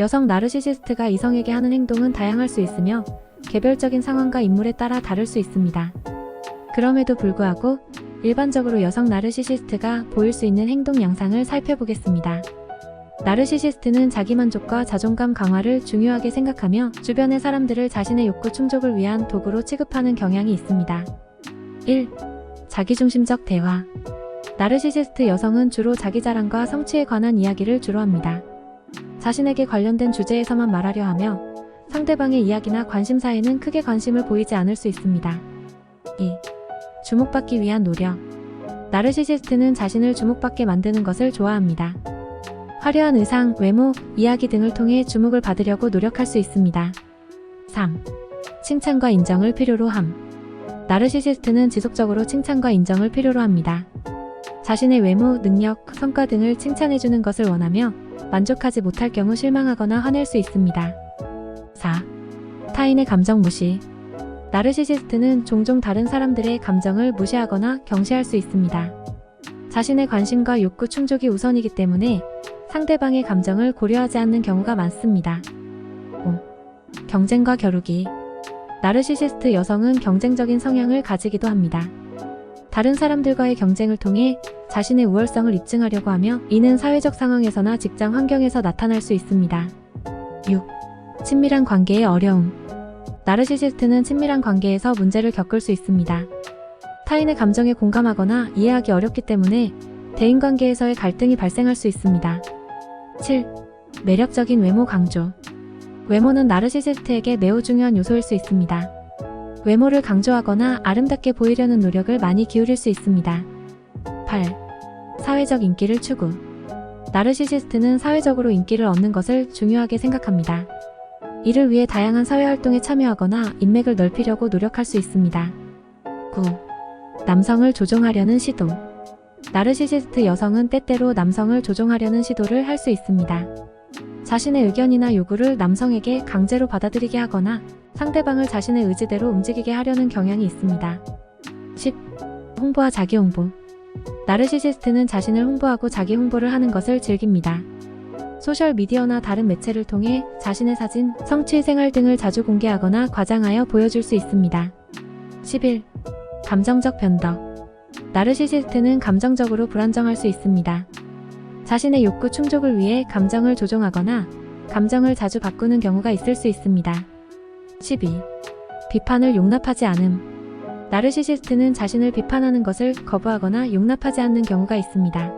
여성 나르시시스트가 이성에게 하는 행동은 다양할 수 있으며 개별적인 상황과 인물에 따라 다를 수 있습니다. 그럼에도 불구하고 일반적으로 여성 나르시시스트가 보일 수 있는 행동 양상을 살펴보겠습니다. 나르시시스트는 자기만족과 자존감 강화를 중요하게 생각하며 주변의 사람들을 자신의 욕구 충족을 위한 도구로 취급하는 경향이 있습니다. 1. 자기중심적 대화. 나르시시스트 여성은 주로 자기 자랑과 성취에 관한 이야기를 주로 합니다. 자신에게 관련된 주제에서만 말하려 하며 상대방의 이야기나 관심사에는 크게 관심을 보이지 않을 수 있습니다. 2. 주목받기 위한 노력. 나르시시스트는 자신을 주목받게 만드는 것을 좋아합니다. 화려한 의상, 외모, 이야기 등을 통해 주목을 받으려고 노력할 수 있습니다. 3. 칭찬과 인정을 필요로 함. 나르시시스트는 지속적으로 칭찬과 인정을 필요로 합니다. 자신의 외모, 능력, 성과 등을 칭찬해주는 것을 원하며 만족하지 못할 경우 실망하거나 화낼 수 있습니다. 4. 타인의 감정 무시. 나르시시스트는 종종 다른 사람들의 감정을 무시하거나 경시할 수 있습니다. 자신의 관심과 욕구 충족이 우선이기 때문에 상대방의 감정을 고려하지 않는 경우가 많습니다. 5. 경쟁과 겨루기. 나르시시스트 여성은 경쟁적인 성향을 가지기도 합니다. 다른 사람들과의 경쟁을 통해 자신의 우월성을 입증하려고 하며 이는 사회적 상황에서나 직장 환경에서 나타날 수 있습니다. 6. 친밀한 관계의 어려움. 나르시시스트는 친밀한 관계에서 문제를 겪을 수 있습니다. 타인의 감정에 공감하거나 이해하기 어렵기 때문에 대인관계에서의 갈등이 발생할 수 있습니다. 7. 매력적인 외모 강조. 외모는 나르시시스트에게 매우 중요한 요소일 수 있습니다. 외모를 강조하거나 아름답게 보이려는 노력을 많이 기울일 수 있습니다. 8. 사회적 인기를 추구. 나르시시스트는 사회적으로 인기를 얻는 것을 중요하게 생각합니다. 이를 위해 다양한 사회활동에 참여하거나 인맥을 넓히려고 노력할 수 있습니다. 9. 남성을 조종하려는 시도. 나르시시스트 여성은 때때로 남성을 조종하려는 시도를 할 수 있습니다. 자신의 의견이나 요구를 남성에게 강제로 받아들이게 하거나 상대방을 자신의 의지대로 움직이게 하려는 경향이 있습니다. 10. 홍보와 자기 홍보. 나르시시스트는 자신을 홍보하고 자기 홍보를 하는 것을 즐깁니다. 소셜미디어나 다른 매체를 통해 자신의 사진, 성취, 생활 등을 자주 공개하거나 과장하여 보여줄 수 있습니다. 11. 감정적 변덕. 나르시시스트는 감정적으로 불안정할 수 있습니다. 자신의 욕구 충족을 위해 감정을 조종하거나 감정을 자주 바꾸는 경우가 있을 수 있습니다. 12. 비판을 용납하지 않음. 나르시시스트는 자신을 비판하는 것을 거부하거나 용납하지 않는 경우가 있습니다.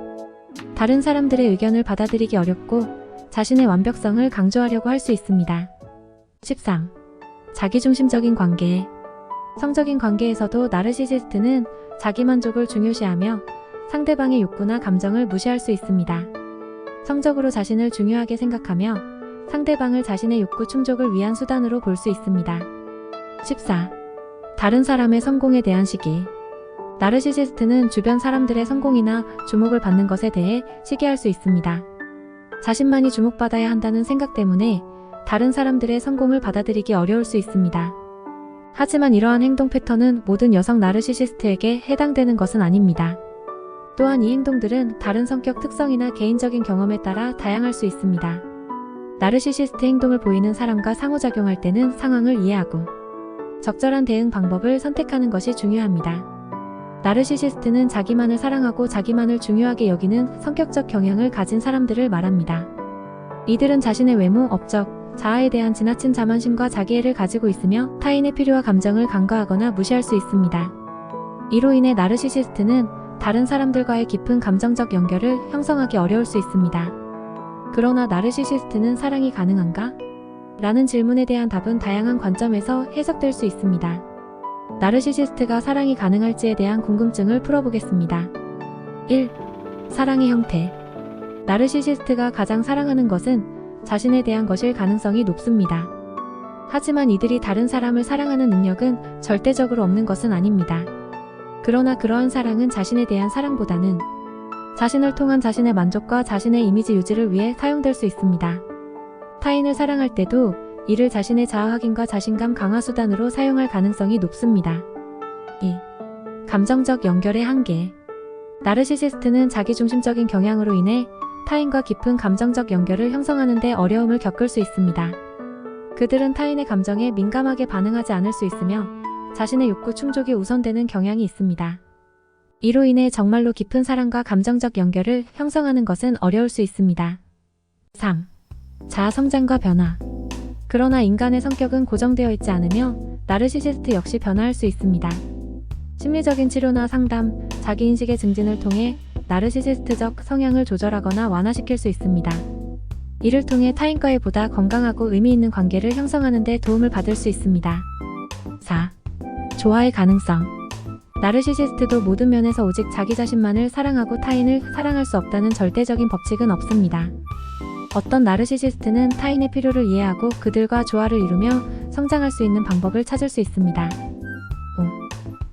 다른 사람들의 의견을 받아들이기 어렵고 자신의 완벽성을 강조하려고 할 수 있습니다. 13. 자기중심적인 관계. 성적인 관계에서도 나르시시스트는 자기만족을 중요시하며 상대방의 욕구나 감정을 무시할 수 있습니다. 성적으로 자신을 중요하게 생각하며 상대방을 자신의 욕구 충족을 위한 수단으로 볼 수 있습니다. 14. 다른 사람의 성공에 대한 시기. 나르시시스트는 주변 사람들의 성공이나 주목을 받는 것에 대해 시기할 수 있습니다. 자신만이 주목받아야 한다는 생각 때문에 다른 사람들의 성공을 받아들이기 어려울 수 있습니다. 하지만 이러한 행동 패턴은 모든 여성 나르시시스트에게 해당되는 것은 아닙니다. 또한 이 행동들은 다른 성격 특성이나 개인적인 경험에 따라 다양할 수 있습니다. 나르시시스트 행동을 보이는 사람과 상호작용할 때는 상황을 이해하고 적절한 대응 방법을 선택하는 것이 중요합니다. 나르시시스트는 자기만을 사랑하고 자기만을 중요하게 여기는 성격적 경향을 가진 사람들을 말합니다. 이들은 자신의 외모, 업적, 자아에 대한 지나친 자만심과 자기애를 가지고 있으며 타인의 필요와 감정을 간과하거나 무시할 수 있습니다. 이로 인해 나르시시스트는 다른 사람들과의 깊은 감정적 연결을 형성하기 어려울 수 있습니다. 그러나 나르시시스트는 사랑이 가능한가? 라는 질문에 대한 답은 다양한 관점에서 해석될 수 있습니다. 나르시시스트가 사랑이 가능할지에 대한 궁금증을 풀어보겠습니다. 1. 사랑의 형태. 나르시시스트가 가장 사랑하는 것은 자신에 대한 것일 가능성이 높습니다. 하지만 이들이 다른 사람을 사랑하는 능력은 절대적으로 없는 것은 아닙니다. 그러나 그러한 사랑은 자신에 대한 사랑보다는 자신을 통한 자신의 만족과 자신의 이미지 유지를 위해 사용될 수 있습니다. 타인을 사랑할 때도 이를 자신의 자아 확인과 자신감 강화 수단으로 사용할 가능성이 높습니다. 2. 감정적 연결의 한계. 나르시시스트는 자기중심적인 경향으로 인해 타인과 깊은 감정적 연결을 형성하는 데 어려움을 겪을 수 있습니다. 그들은 타인의 감정에 민감하게 반응하지 않을 수 있으며 자신의 욕구 충족이 우선되는 경향이 있습니다. 이로 인해 정말로 깊은 사랑과 감정적 연결을 형성하는 것은 어려울 수 있습니다. 3. 자아 성장과 변화. 그러나 인간의 성격은 고정되어 있지 않으며 나르시시스트 역시 변화할 수 있습니다. 심리적인 치료나 상담, 자기인식의 증진을 통해 나르시시스트적 성향을 조절하거나 완화시킬 수 있습니다. 이를 통해 타인과의 보다 건강하고 의미 있는 관계를 형성하는 데 도움을 받을 수 있습니다. 4. 조화의 가능성. 나르시시스트도 모든 면에서 오직 자기 자신만을 사랑하고 타인을 사랑할 수 없다는 절대적인 법칙은 없습니다. 어떤 나르시시스트는 타인의 필요를 이해하고 그들과 조화를 이루며 성장할 수 있는 방법을 찾을 수 있습니다.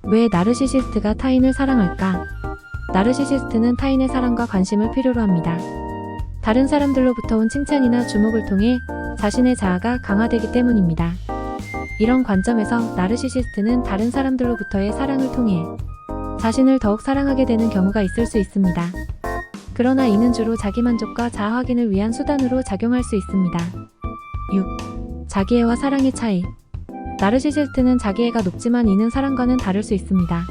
5. 왜 나르시시스트가 타인을 사랑할까? 나르시시스트는 타인의 사랑과 관심을 필요로 합니다. 다른 사람들로부터 온 칭찬이나 주목을 통해 자신의 자아가 강화되기 때문입니다. 이런 관점에서 나르시시스트는 다른 사람들로부터의 사랑을 통해 자신을 더욱 사랑하게 되는 경우가 있을 수 있습니다. 그러나 이는 주로 자기만족과 자아 확인을 위한 수단으로 작용할 수 있습니다. 6. 자기애와 사랑의 차이. 나르시시스트는 자기애가 높지만 이는 사랑과는 다를 수 있습니다.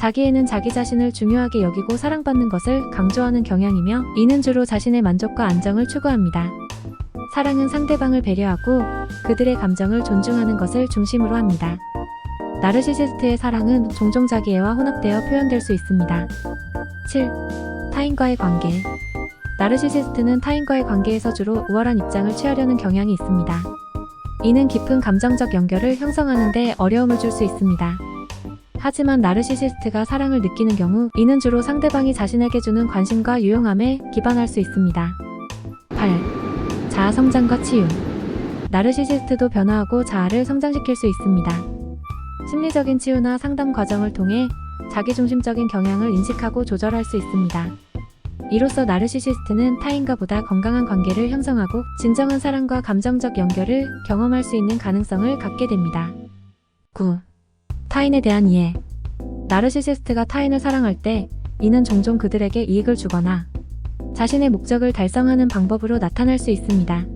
자기애는 자기 자신을 중요하게 여기고 사랑받는 것을 강조하는 경향이며 이는 주로 자신의 만족과 안정을 추구합니다. 사랑은 상대방을 배려하고 그들의 감정을 존중하는 것을 중심으로 합니다. 나르시시스트의 사랑은 종종 자기애와 혼합되어 표현될 수 있습니다. 7. 타인과의 관계. 나르시시스트는 타인과의 관계에서 주로 우월한 입장을 취하려는 경향이 있습니다. 이는 깊은 감정적 연결을 형성하는 데 어려움을 줄 수 있습니다. 하지만 나르시시스트가 사랑을 느끼는 경우 이는 주로 상대방이 자신에게 주는 관심과 유용함에 기반할 수 있습니다. 8. 자아 성장과 치유. 나르시시스트도 변화하고 자아를 성장시킬 수 있습니다. 심리적인 치유나 상담 과정을 통해 자기중심적인 경향을 인식하고 조절할 수 있습니다. 이로써 나르시시스트는 타인과 보다 건강한 관계를 형성하고 진정한 사랑과 감정적 연결을 경험할 수 있는 가능성을 갖게 됩니다. 9. 타인에 대한 이해. 나르시시스트가 타인을 사랑할 때 이는 종종 그들에게 이익을 주거나 자신의 목적을 달성하는 방법으로 나타날 수 있습니다.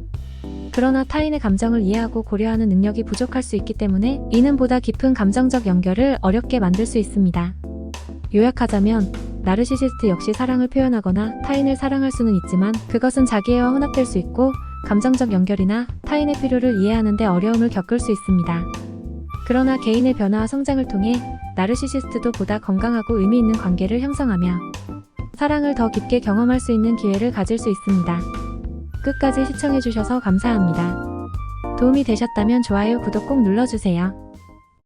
그러나 타인의 감정을 이해하고 고려하는 능력이 부족할 수 있기 때문에 이는 보다 깊은 감정적 연결을 어렵게 만들 수 있습니다. 요약하자면 나르시시스트 역시 사랑을 표현하거나 타인을 사랑할 수는 있지만 그것은 자기애와 혼합될 수 있고 감정적 연결이나 타인의 필요를 이해하는 데 어려움을 겪을 수 있습니다. 그러나 개인의 변화와 성장을 통해 나르시시스트도 보다 건강하고 의미 있는 관계를 형성하며 사랑을 더 깊게 경험할 수 있는 기회를 가질 수 있습니다. 끝까지 시청해주셔서 감사합니다. 도움이 되셨다면 좋아요, 구독 꼭 눌러주세요.